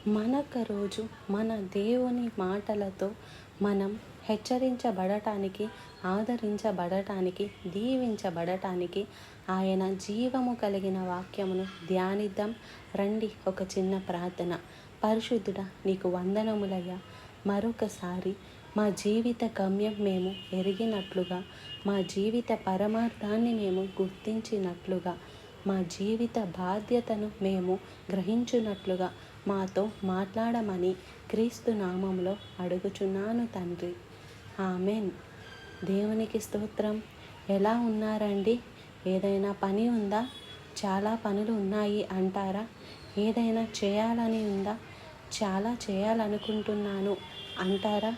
మనొక రోజు మన దేవుని మాటలతో మనం హెచ్చరించబడటానికి, ఆదరించబడటానికి, దీవించబడటానికి ఆయన జీవము కలిగిన వాక్యమును ధ్యానిద్దాం. రండి, ఒక చిన్న ప్రార్థన. పరిశుద్ధుడా, నీకు వందనములయ్యా. మరొకసారి మా జీవిత గమ్యం మేము ఎరిగినట్లుగా, మా జీవిత పరమార్థాన్ని మేము గుర్తించినట్లుగా, మా జీవిత బాధ్యతను మేము గ్రహించున్నట్లుగా మాతో మాట్లాడమని క్రీస్తు నామంలో అడుగుచున్నాను తండ్రి. ఆమెన్. దేవునికి స్తోత్రం. ఎలా ఉన్నారండి? ఏదైనా పని ఉందా? చాలా పనులు ఉన్నాయి అంటారా? ఏదైనా చేయాలని ఉందా? చాలా చేయాలనుకుంటున్నాను అంటారా?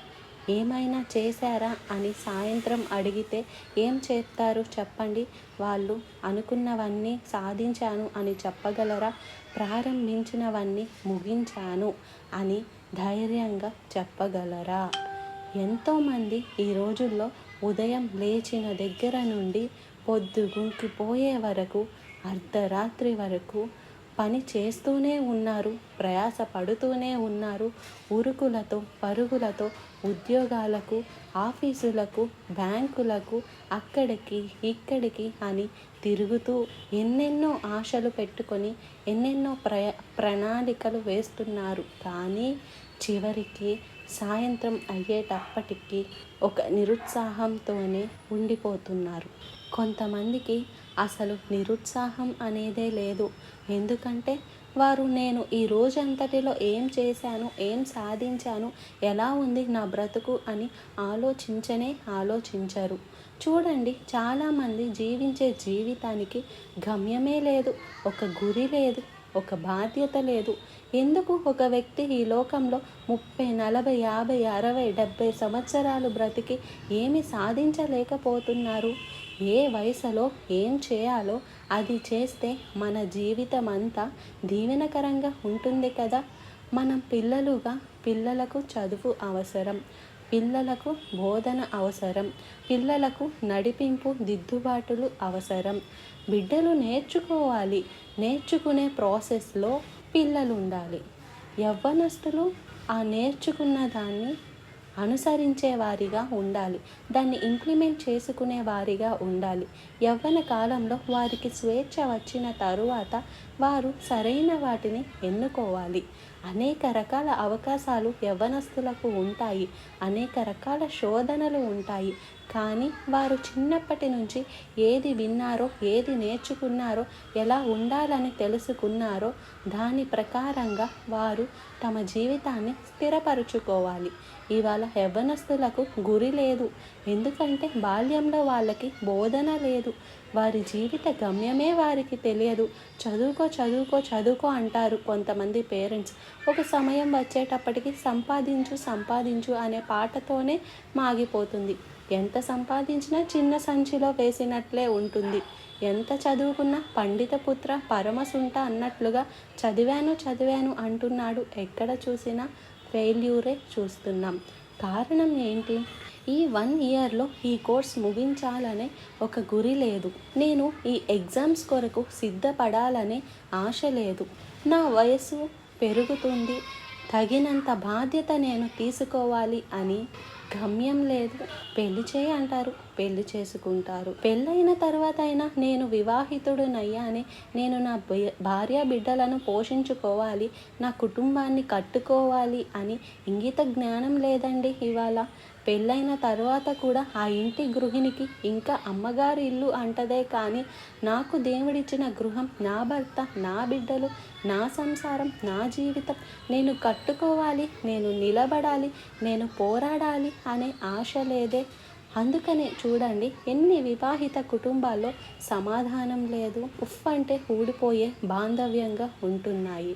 ఏమైనా చేశారా అని సాయంత్రం అడిగితే ఏం చెప్తారు చెప్పండి? వాళ్ళు అనుకున్నవన్నీ సాధించాను అని చెప్పగలరా? ప్రారంభించినవన్నీ ముగించాను అని ధైర్యంగా చెప్పగలరా? ఎంతోమంది ఈ రోజుల్లో ఉదయం లేచిన దగ్గర నుండి పొద్దుగుంకిపోయే వరకు, అర్ధరాత్రి వరకు పని చేస్తూనే ఉన్నారు, ప్రయాస పడుతూనే ఉన్నారు. ఉరుకులతో పరుగులతో ఉద్యోగాలకు, ఆఫీసులకు, బ్యాంకులకు, అక్కడికి ఇక్కడికి అని తిరుగుతూ ఎన్నెన్నో ఆశలు పెట్టుకొని ఎన్నెన్నో ప్రణాళికలు వేస్తున్నారు. కానీ చివరికి సాయంత్రం అయ్యేటప్పటికి ఒక నిరుత్సాహంతోనే ఉండిపోతున్నారు. కొంతమందికి అసలు నిరుత్సాహం అనేదే లేదు. ఎందుకంటే వారు నేను ఈ రోజంతటిలో ఏం చేశాను, ఏం సాధించాను, ఎలా ఉంది నా బ్రతుకు అని ఆలోచించరు. చూడండి, చాలామంది జీవించే జీవితానికి గమ్యమే లేదు, ఒక గురి లేదు, ఒక బాధ్యత లేదు. ఎందుకు ఒక వ్యక్తి ఈ లోకంలో 30, 40, 50, 60, 70 సంవత్సరాలు బ్రతికి ఏమి సాధించలేకపోతున్నారు? ఏ వయసులో ఏం చేయాలో అది చేస్తే మన జీవితం అంతా దీవెనకరంగా ఉంటుంది కదా. మనం పిల్లలకు చదువు అవసరం, పిల్లలకు బోధన అవసరం, పిల్లలకు నడిపింపు దిద్దుబాటులు అవసరం. బిడ్డలు నేర్చుకోవాలి. నేర్చుకునే ప్రాసెస్లో పిల్లలు ఉండాలి. యవ్వనస్తులు ఆ నేర్చుకున్న దాన్ని అనుసరించే వారిగా ఉండాలి, దాన్ని ఇంప్లిమెంట్ చేసుకునే వారిగా ఉండాలి. యవ్వన కాలంలో వారికి స్వేచ్ఛ వచ్చిన తరువాత వారు సరైన వాటిని ఎన్నుకోవాలి. అనేక రకాల అవకాశాలు యవ్వనస్తులకు ఉంటాయి, అనేక రకాల శోధనలు ఉంటాయి. కానీ వారు చిన్నప్పటి నుంచి ఏది విన్నారో, ఏది నేర్చుకున్నారో, ఎలా ఉండాలని తెలుసుకున్నారో దాని ప్రకారంగా వారు తమ జీవితాన్ని స్థిరపరుచుకోవాలి. ఇవాళ యవ్వనస్తులకు గురి లేదు. ఎందుకంటే బాల్యంలో వాళ్ళకి బోధన లేదు, వారి జీవిత గమ్యమే వారికి తెలియదు. చదువుకో అంటారు కొంతమంది పేరెంట్స్. ఒక సమయం వచ్చేటప్పటికి సంపాదించు అనే పాటతోనే మాగిపోతుంది. ఎంత సంపాదించినా చిన్న సంచిలో వేసినట్లే ఉంటుంది. ఎంత చదువుకున్నా పండిత పుత్ర పరమసుంట అన్నట్లుగా చదివాను అంటున్నాడు. ఎక్కడ చూసినా ఫెయిల్యూరే చూస్తున్నాం. కారణం ఏంటి? ఈ 1 ఇయర్లో ఈ కోర్స్ ముగించాలనే ఒక గురి లేదు. నేను ఈ ఎగ్జామ్స్ కొరకు సిద్ధపడాలనే ఆశ లేదు. నా వయసు పెరుగుతుంది, తగినంత బాధ్యత నేను తీసుకోవాలి అని గమ్యం లేదు. పెళ్లి చేయి అంటారు, పెళ్లి చేసుకుంటారు. పెళ్ళైన తర్వాత అయినా నేను వివాహితుడునయ్యానే, నేను నా భార్య బిడ్డలను పోషించుకోవాలి, నా కుటుంబాన్ని కట్టుకోవాలి అని ఇంగిత జ్ఞానం లేదండి. ఇవాళ పెళ్ళైన తర్వాత కూడా ఆ ఇంటి గృహిణికి ఇంకా అమ్మగారి ఇల్లు అంటదే కానీ నాకు దేవుడిచ్చిన గృహం, నా భర్త, నా బిడ్డలు, నా సంసారం, నా జీవితం నేను కట్టుకోవాలి, నేను నిలబడాలి, నేను పోరాడాలి అనే ఆశ లేదే. అందుకనే చూడండి, ఎన్ని వివాహిత కుటుంబాల్లో సమాధానం లేదు, ఉఫ్ అంటే ఊడిపోయే బాంధవ్యంగా ఉంటున్నాయి.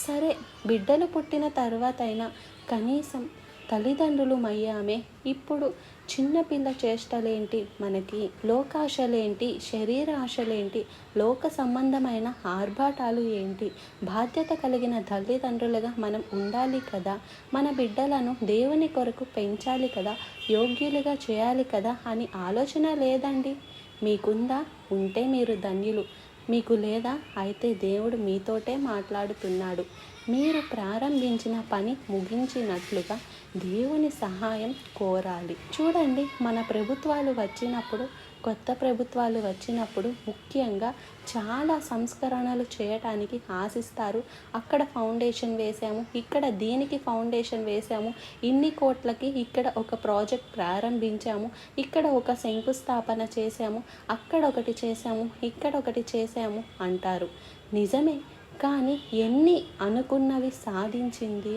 సరే, బిడ్డలు పుట్టిన తర్వాత అయినా కనీసం తల్లిదండ్రులు మయ్యామే. ఇప్పుడు చిన్నపిల్ల చేష్టలేంటి, మనకి లోకాశలేంటి, శరీర ఆశలేంటి, లోక సంబంధమైన ఆర్భాటాలు ఏంటి? బాధ్యత కలిగిన తల్లిదండ్రులుగా మనం ఉండాలి కదా. మన బిడ్డలను దేవుని కొరకు పెంచాలి కదా, యోగ్యులుగా చేయాలి కదా అని ఆలోచన లేదండి. మీకుందా? ఉంటే మీరు ధన్యులు. మీకు లేదా? అయితే దేవుడు మీతోటే మాట్లాడుతున్నాడు. మీరు ప్రారంభించిన పని ముగించినట్లుగా దేవుని సహాయం కోరాలి. చూడండి, మన ప్రభుత్వాలు వచ్చినప్పుడు, కొత్త ప్రభుత్వాలు వచ్చినప్పుడు ముఖ్యంగా చాలా సంస్కరణలు చేయటానికి ఆశిస్తారు. అక్కడ ఫౌండేషన్ వేసాము, ఇక్కడ దీనికి ఫౌండేషన్ వేసాము, ఇన్ని కోట్లకి ఇక్కడ ఒక ప్రాజెక్ట్ ప్రారంభించాము, ఇక్కడ ఒక శంకుస్థాపన చేశాము, అక్కడ ఒకటి చేశాము, ఇక్కడ ఒకటి చేశాము అంటారు. నిజమే, కానీ ఎన్ని అనుకున్నవి సాధించింది?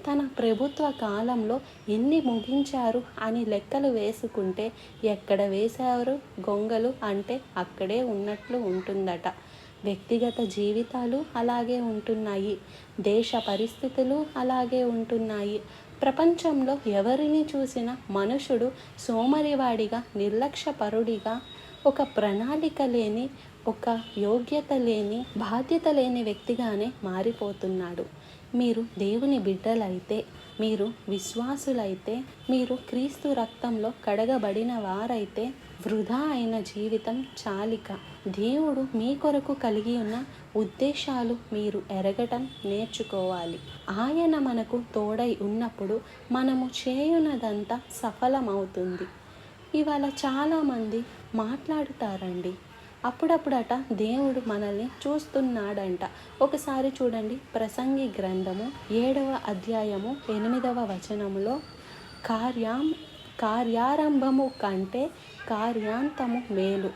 తన ప్రభుత్వ కాలంలో ఎన్ని ముగించారు అని లెక్కలు వేసుకుంటే ఎక్కడ వేశారు గొంగలు అంటే అక్కడే ఉన్నట్లు ఉంటుందట. వ్యక్తిగత జీవితాలు అలాగే ఉంటున్నాయి, దేశ పరిస్థితులు అలాగే ఉంటున్నాయి. ప్రపంచంలో ఎవరిని చూసినా మనుషుడు సోమరివాడిగా, నిర్లక్ష్యపరుడిగా, ఒక ప్రణాళిక లేని, ఒక యోగ్యత లేని, బాధ్యత లేని వ్యక్తిగానే మారిపోతున్నాడు. మీరు దేవుని బిడ్డలైతే, మీరు విశ్వాసులైతే, మీరు క్రీస్తు రక్తంలో కడగబడిన వారైతే వృధా అయిన జీవితం చాలిక. దేవుడు మీ కొరకు కలిగి ఉన్న ఉద్దేశాలు మీరు ఎరగటం నేర్చుకోవాలి. ఆయన మనకు తోడై ఉన్నప్పుడు మనము చేయునదంతా సఫలమవుతుంది. ఇవాళ చాలామంది మాట్లాడుతారండి, అప్పుడప్పుడట దేవుడు మనల్ని చూస్తున్నాడంట. ఒకసారి చూడండి, ప్రసంగి గ్రంథము 7వ అధ్యాయము 8వ వచనములో కార్యారంభము కంటే కార్యాంతము మేలు.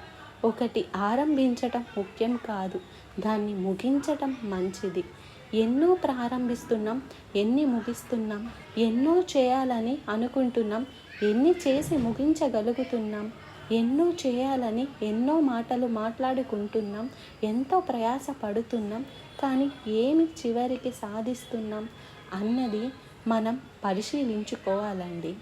ఒకటి ఆరంభించటం ముఖ్యం కాదు, దాన్ని ముగించటం మంచిది. ఎన్నో ప్రారంభిస్తున్నాం, ఎన్ని ముగిస్తున్నాం? ఎన్నో చేయాలని అనుకుంటున్నాం, ఎన్ని చేసి ముగించగలుగుతున్నాం? ఎన్నో చేయాలని ఎన్నో మాటలు మాట్లాడుకుంటున్నాం, ఎంతో ప్రయాస పడుతున్నాం, కానీ ఏమి చివరికి సాధిస్తున్నాం అన్నది మనం పరిశీలించుకోవాలండి.